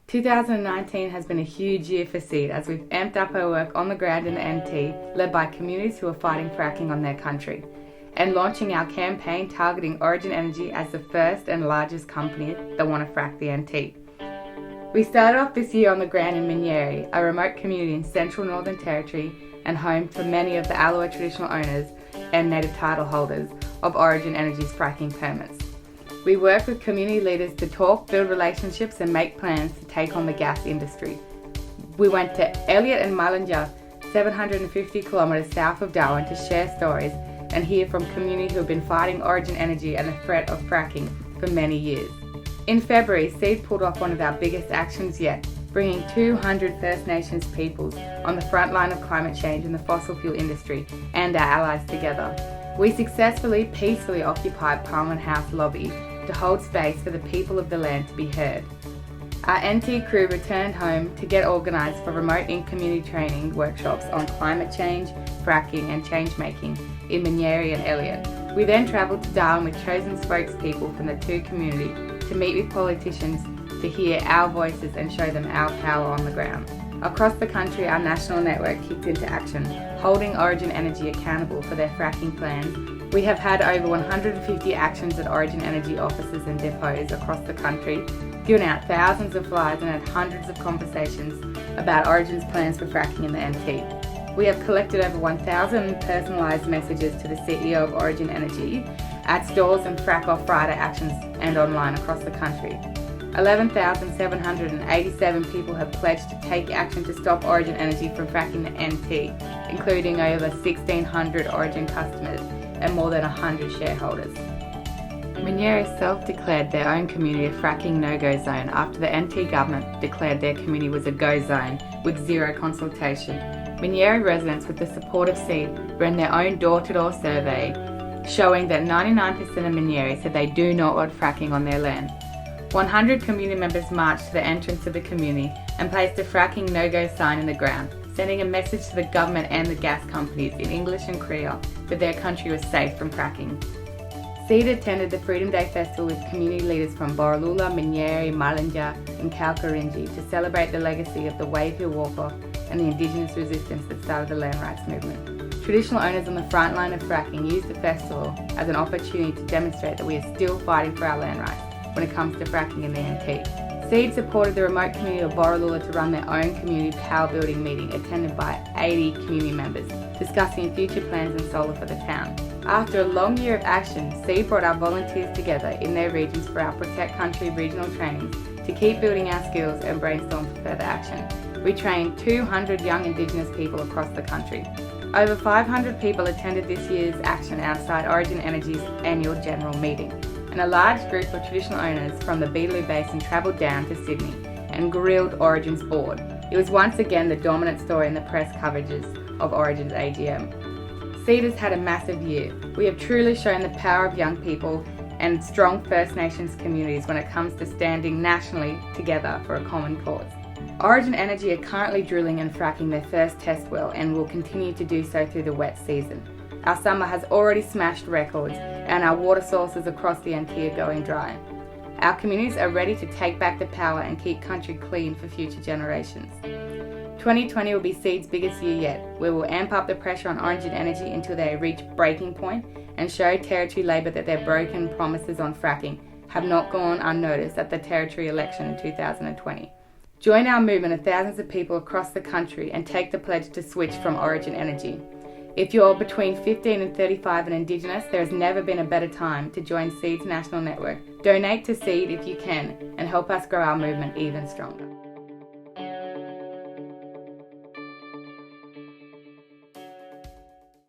2019 has been a huge year for SEED as we've amped up our work on the ground in the NT, led by communities who are fighting fracking on their country, and launching our campaign targeting Origin Energy as the first and largest company that want to frack the NT. We started off this year on the ground in Minyeri, a remote community in central Northern Territory and home to many of the Alawa traditional owners and native title holders of Origin Energy's fracking permits. We work with community leaders to talk, build relationships and make plans to take on the gas industry. We went to Elliot and Mullingar, 750 kilometres south of Darwin, to share stories and hear from community who have been fighting Origin Energy and the threat of fracking for many years. In February, SEED pulled off one of our biggest actions yet, bringing 200 First Nations peoples on the front line of climate change in the fossil fuel industry and our allies together. We successfully, peacefully occupied Parliament House lobby to hold space for the people of the land to be heard. Our NT crew returned home to get organised for remote in-community training workshops on climate change, fracking and change making in Minyeri and Elliot. We then travelled to Darwin with chosen spokespeople from the two communities to meet with politicians to hear our voices and show them our power on the ground. Across the country, our national network kicked into action, holding Origin Energy accountable for their fracking plans. We have had over 150 actions at Origin Energy offices and depots across the country, given out thousands of flyers and had hundreds of conversations about Origin's plans for fracking in the NT. We have collected over 1,000 personalised messages to the CEO of Origin Energy at stores and Frack Off Friday actions and online across the country. 11,787 people have pledged to take action to stop Origin Energy from fracking the NT, including over 1,600 Origin customers and more than 100 shareholders. Minyeri self-declared their own community a fracking no-go zone after the NT government declared their community was a go zone with zero consultation. Minyeri residents, with the support of SEED, ran their own door-to-door survey showing that 99% of Minyeri said they do not want fracking on their land. 100 community members marched to the entrance of the community and placed a fracking no-go sign in the ground, sending a message to the government and the gas companies in English and Creole that their country was safe from fracking. SEED attended the Freedom Day Festival with community leaders from Borroloola, Minyeri, Mullingar and Kalkarinji to celebrate the legacy of the Wave Hill Walk-Off and the Indigenous resistance that started the land rights movement. Traditional owners on the front line of fracking used the festival as an opportunity to demonstrate that we are still fighting for our land rights when it comes to fracking in the NT. SEED supported the remote community of Borroloola to run their own community power building meeting attended by 80 community members, discussing future plans and solar for the town. After a long year of action, SEED brought our volunteers together in their regions for our Protect Country regional trainings to keep building our skills and brainstorm for further action. We trained 200 young Indigenous people across the country. Over 500 people attended this year's action outside Origin Energy's annual general meeting, and a large group of traditional owners from the Beetaloo Basin travelled down to Sydney and grilled Origin's board. It was once again the dominant story in the press coverages of Origin's AGM. SEED has had a massive year. We have truly shown the power of young people and strong First Nations communities when it comes to standing nationally together for a common cause. Origin Energy are currently drilling and fracking their first test well and will continue to do so through the wet season. Our summer has already smashed records and our water sources across the NT are going dry. Our communities are ready to take back the power and keep country clean for future generations. 2020 will be SEED's biggest year yet. We will amp up the pressure on Origin Energy until they reach breaking point and show Territory Labor that their broken promises on fracking have not gone unnoticed at the Territory election in 2020. Join our movement of thousands of people across the country and take the pledge to switch from Origin Energy. If you're between 15 and 35 and Indigenous, there has never been a better time to join SEED's national network. Donate to SEED if you can and help us grow our movement even stronger.